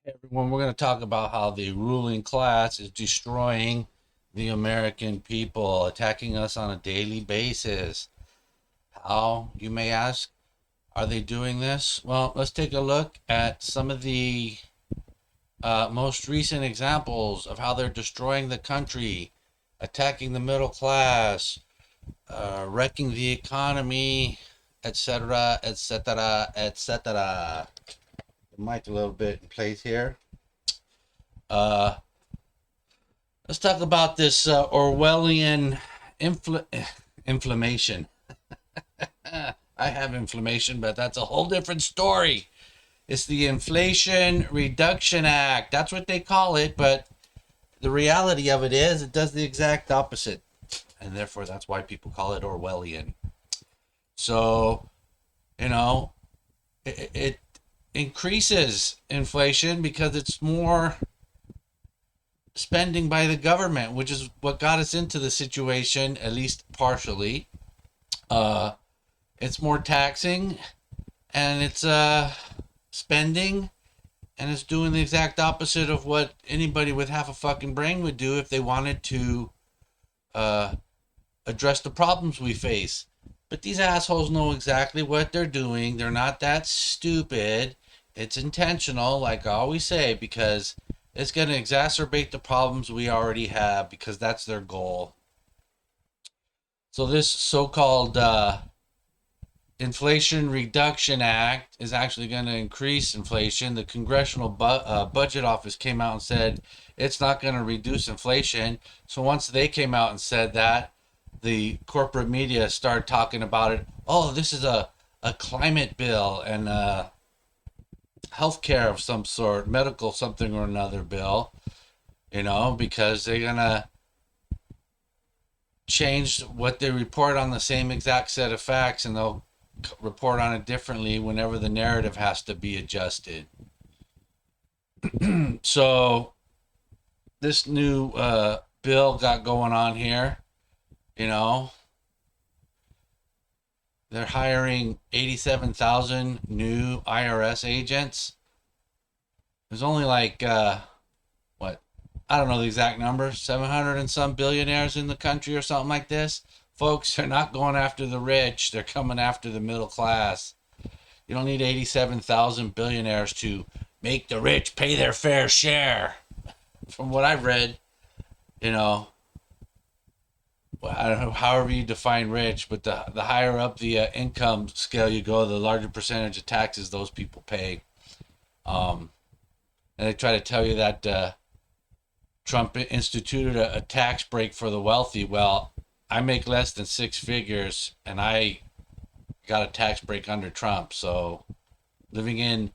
Everyone, we're going to talk about how the ruling class is destroying the American people, attacking us on a daily basis. How, you may ask, are they doing this? Well, let's take a look at some of the most recent examples of how they're destroying the country, attacking the middle class, wrecking the economy, etc., etc., etc. The mic a little bit in place here. Uh, Let's talk about this Orwellian infl- inflammation. I have inflammation, but that's a whole different story. It's the Inflation Reduction Act. That's what they call it, but the reality of it is it does the exact opposite. And therefore, that's why people call it Orwellian. So, you know, it increases inflation because it's more spending by the government, which is what got us into the situation, at least partially. Uh, it's more taxing, and it's spending, and it's doing the exact opposite of what anybody with half a fucking brain would do if they wanted to uh, address the problems we face. But these assholes know exactly what they're doing. They're not that stupid. It's intentional, like I always say, because it's going to exacerbate the problems we already have because that's their goal. So, this so called Inflation Reduction Act is actually going to increase inflation. The Congressional Budget Office came out and said it's not going to reduce inflation. So, once they came out and said that, the corporate media started talking about it. Oh, this is a climate bill and healthcare of some sort, medical something or another bill, because they're going to change what they report on the same exact set of facts, and they'll report on it differently whenever the narrative has to be adjusted. So this new bill got going on here, you know, they're hiring 87,000 new IRS agents. There's only like what, I don't know the exact number, 700 and some billionaires in the country or something like this. Folks, they're not going after the rich, they're coming after the middle class. You don't need 87,000 billionaires to make the rich pay their fair share. From what I've read, you know, I don't know, however you define rich, but the higher up the income scale you go, the larger percentage of taxes those people pay. Um, and they try to tell you that Trump instituted a tax break for the wealthy. Well, I make less than six figures, and I got a tax break under Trump. So living in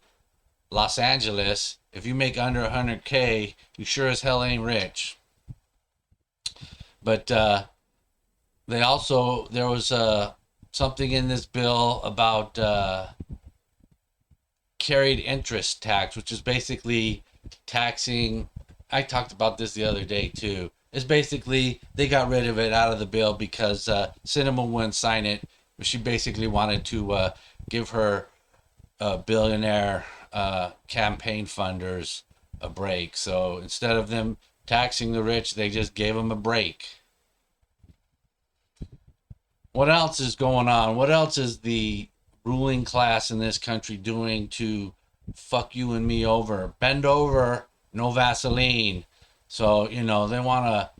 Los Angeles, if you make under 100K, you sure as hell ain't rich. But there was something in this bill about carried interest tax, which is basically taxing. I talked about this the other day too. It's basically they got rid of it out of the bill because Sinema wouldn't sign it. She basically wanted to give her billionaire campaign funders a break. So instead of them taxing the rich, they just gave them a break. What else is going on? What else is the ruling class in this country doing to fuck you and me over? Bend over, no Vaseline. So, they want to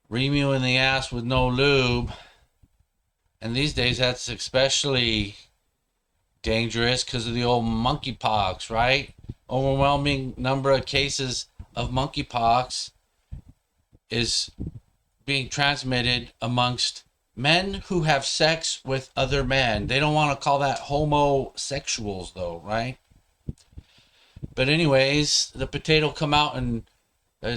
ream you in the ass with no lube. And these days, that's especially dangerous because of the old monkeypox, right? Overwhelming number of cases of monkeypox is being transmitted amongst men who have sex with other men. They don't want to call that homosexuals, though, right? But anyways, the potato come out and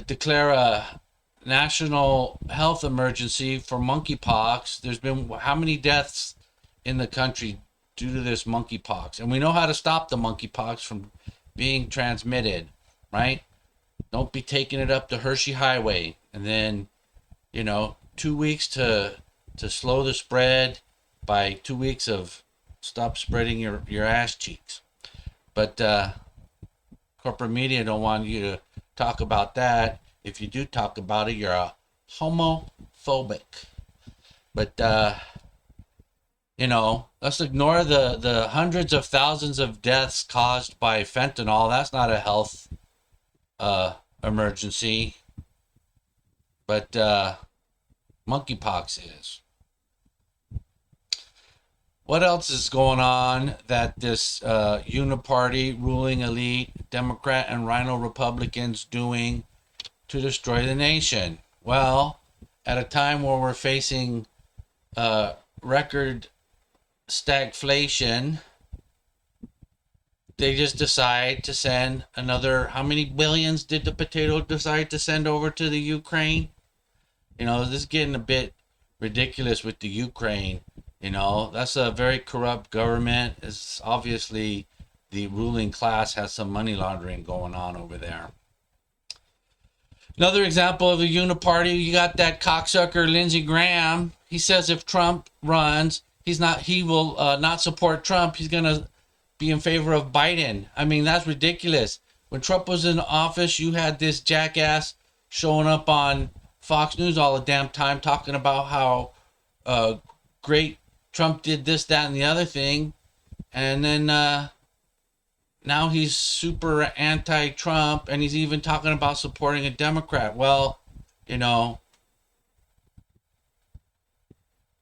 declare a national health emergency for monkeypox. There's been how many deaths in the country due to this monkeypox? And we know how to stop the monkeypox from being transmitted, right? Don't be taking it up the Hershey Highway and then, 2 weeks to slow the spread by 2 weeks of stop spreading your ass cheeks. But corporate media don't want you to talk about that. If you do talk about it, you're a homophobic. But let's ignore the hundreds of thousands of deaths caused by fentanyl. That's not a health emergency. But monkeypox is. What else is going on that this Uniparty ruling elite, Democrat and Rhino Republicans doing to destroy the nation? Well, at a time where we're facing record stagflation, they just decide to send another, how many billions did the potato decide to send over to the Ukraine? This is getting a bit ridiculous with the Ukraine. That's a very corrupt government. It's obviously the ruling class has some money laundering going on over there. Another example of the Uniparty, you got that cocksucker Lindsey Graham. He says if Trump runs, he will not support Trump. He's going to be in favor of Biden. I mean, that's ridiculous. When Trump was in office, you had this jackass showing up on Fox News all the damn time talking about how great Trump did this, that, and the other thing. And then now he's super anti-Trump, and he's even talking about supporting a Democrat. Well, this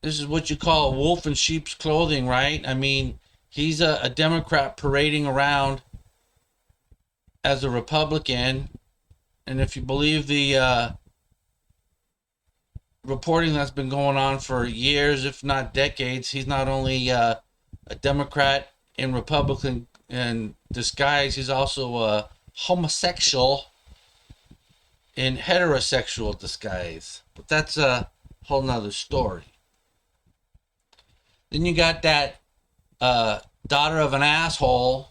is what you call a wolf in sheep's clothing, right? I mean, he's a Democrat parading around as a Republican. And if you believe the reporting that's been going on for years, if not decades, he's not only a Democrat in Republican in disguise, he's also a homosexual in heterosexual disguise. But that's a whole nother story. Then you got that daughter of an asshole,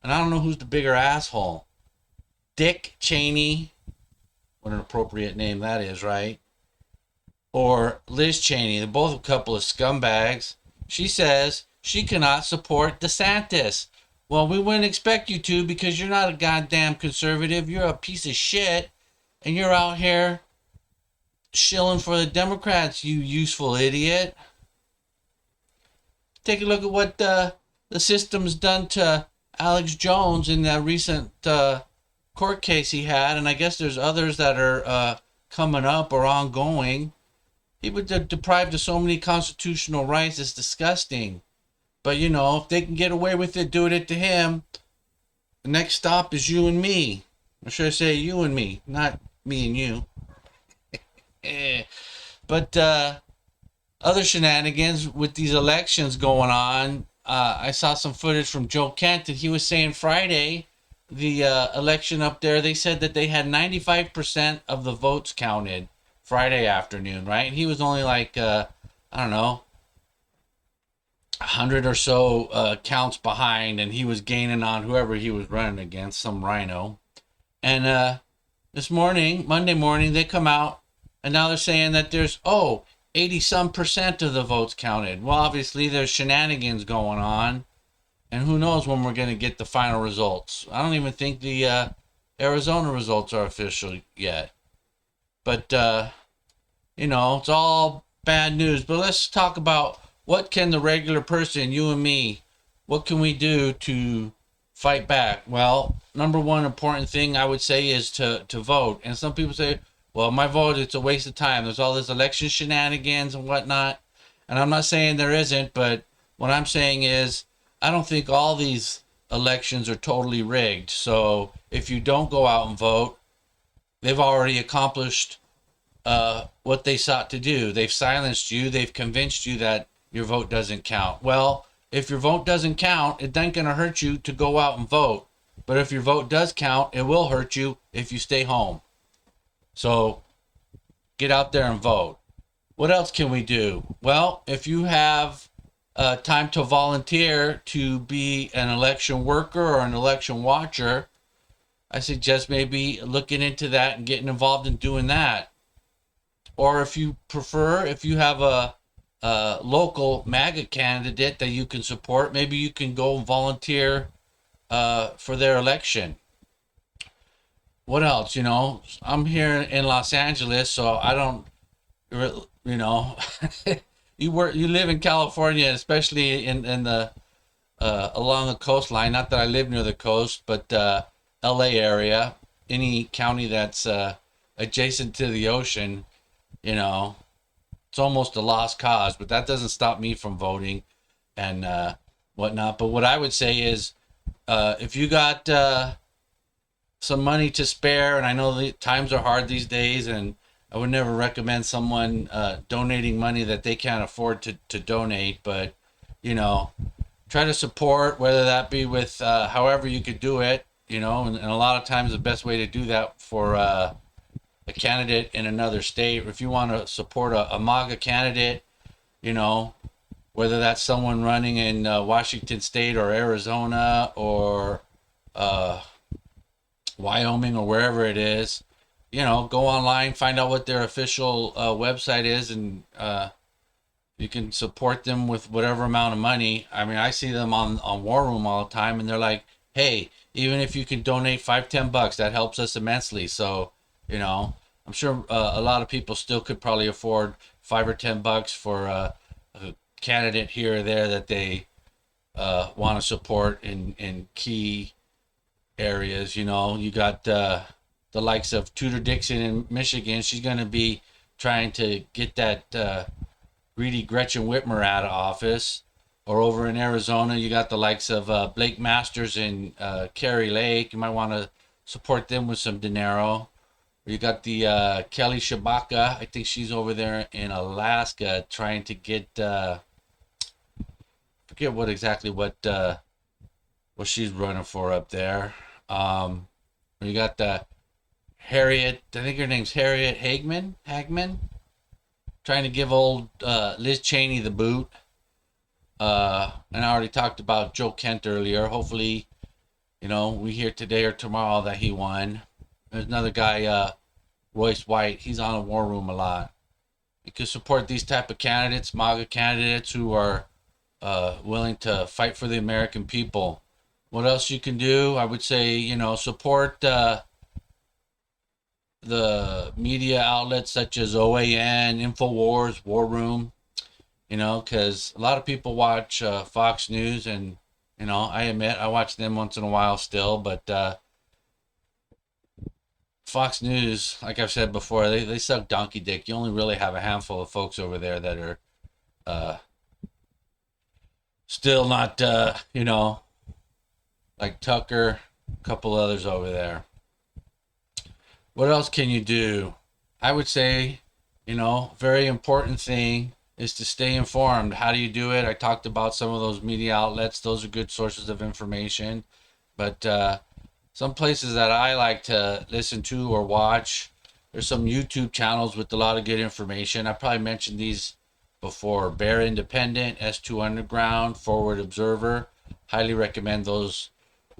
and I don't know who's the bigger asshole. Dick Cheney, what an appropriate name that is, right? Or Liz Cheney. They're both a couple of scumbags. She says she cannot support DeSantis. Well, we wouldn't expect you to, because you're not a goddamn conservative. You're a piece of shit, and you're out here shilling for the Democrats, you useful idiot. Take a look at what the system's done to Alex Jones in that recent court case he had, and I guess there's others that are coming up or ongoing. He was deprived of so many constitutional rights. It's disgusting. But, if they can get away with it, doing it to him, the next stop is you and me. Or should I say you and me, not me and you. But other shenanigans with these elections going on. I saw some footage from Joe Kent, and he was saying Friday, the election up there, they said that they had 95% of the votes counted Friday afternoon, right? And he was only like, 100 or so counts behind, and he was gaining on whoever he was running against, some rhino. And this morning, Monday morning, they come out, and now they're saying that there's, 80-some% of the votes counted. Well, obviously, there's shenanigans going on, and who knows when we're going to get the final results. I don't even think the Arizona results are official yet. But, it's all bad news. But let's talk about what can the regular person, you and me, what can we do to fight back? Well, number one important thing I would say is to vote. And some people say, well, my vote, it's a waste of time. There's all this election shenanigans and whatnot. And I'm not saying there isn't, but what I'm saying is I don't think all these elections are totally rigged. So if you don't go out and vote, they've already accomplished what they sought to do. They've silenced you. They've convinced you that your vote doesn't count. Well, if your vote doesn't count, it ain't going to hurt you to go out and vote. But if your vote does count, it will hurt you if you stay home. So get out there and vote. What else can we do? Well, if you have time to volunteer to be an election worker or an election watcher, I suggest maybe looking into that and getting involved in doing that. Or if you prefer, if you have a local MAGA candidate that you can support, maybe you can go and volunteer for their election. What else? I'm here in Los Angeles, so I don't, you know, you live in California, especially in the along the coastline. Not that I live near the coast, but L.A. area, any county that's adjacent to the ocean, you know, it's almost a lost cause. But that doesn't stop me from voting and whatnot. But what I would say is, if you got some money to spare, and I know the times are hard these days, and I would never recommend someone donating money that they can't afford to donate, but you know, try to support, whether that be with however you could do it, and a lot of times the best way to do that for a candidate in another state, or if you want to support a MAGA candidate, you know, whether that's someone running in Washington State or Arizona or uh, Wyoming or wherever it is, go online, find out what their official website is, and you can support them with whatever amount of money. I mean, I see them on War Room all the time, and they're like, hey, even if you can donate $5-10, that helps us immensely. So, I'm sure a lot of people still could probably afford $5 or $10 for a candidate here or there that they want to support in key areas. You got the likes of Tudor Dixon in Michigan. She's going to be trying to get that greedy Gretchen Whitmer out of office. Or over in Arizona, you got the likes of Blake Masters and Carrie Lake. You might want to support them with some dinero. You got the Kelly Shabaka. I think she's over there in Alaska trying to get forget what she's running for up there. You got the Harriet. I think her name's Harriet Hagman, trying to give old Liz Cheney the boot. And I already talked about Joe Kent earlier. Hopefully, we hear today or tomorrow that he won. There's another guy, Royce White. He's on a War Room a lot. You can support these type of candidates, MAGA candidates who are willing to fight for the American people. What else you can do? I would say, support the media outlets such as OAN, InfoWars, War Room. Because a lot of people watch Fox News, and I admit I watch them once in a while still, but Fox News, like I've said before, they suck donkey dick. You only really have a handful of folks over there that are still not, like Tucker, a couple others over there. What else can you do? I would say, very important thing is to stay informed. How do you do it? I talked about some of those media outlets. Those are good sources of information. But some places that I like to listen to or watch, there's some YouTube channels with a lot of good information. I probably mentioned these before. Bear Independent, S2 Underground, Forward Observer. Highly recommend those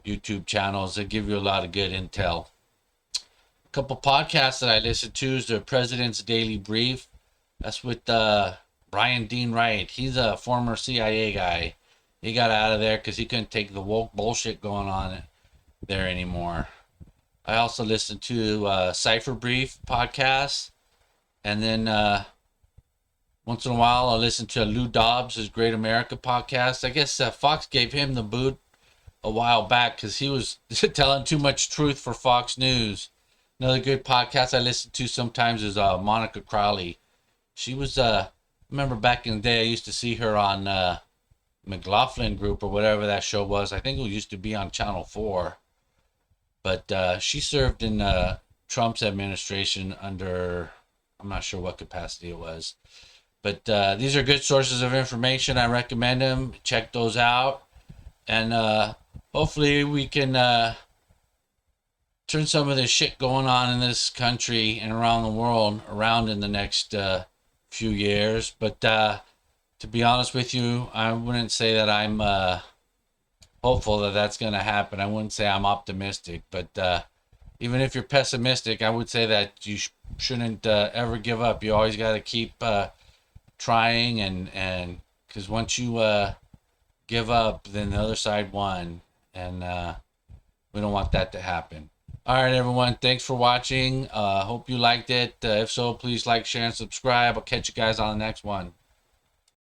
YouTube channels. They give you a lot of good intel. A couple podcasts that I listen to is the President's Daily Brief. That's with Brian Dean Wright. He's a former CIA guy. He got out of there because he couldn't take the woke bullshit going on there anymore. I also listen to Cypher Brief podcast. And then once in a while, I'll listen to Lou Dobbs' Great America podcast. I guess Fox gave him the boot a while back because he was telling too much truth for Fox News. Another good podcast I listen to sometimes is Monica Crowley. She was remember back in the day, I used to see her on McLaughlin Group or whatever that show was. I think it used to be on Channel 4. But she served in Trump's administration under, I'm not sure what capacity it was. But these are good sources of information. I recommend them. Check those out. And hopefully we can turn some of this shit going on in this country and around the world around in the next few years. But to be honest with you, I wouldn't say that I'm hopeful that that's going to happen. I wouldn't say I'm optimistic, but even if you're pessimistic, I would say that you shouldn't ever give up. You always got to keep trying, and because once you give up, then the other side won. and we don't want that to happen. All right, everyone. Thanks for watching. Hope you liked it. If so, please like, share, and subscribe. I'll catch you guys on the next one.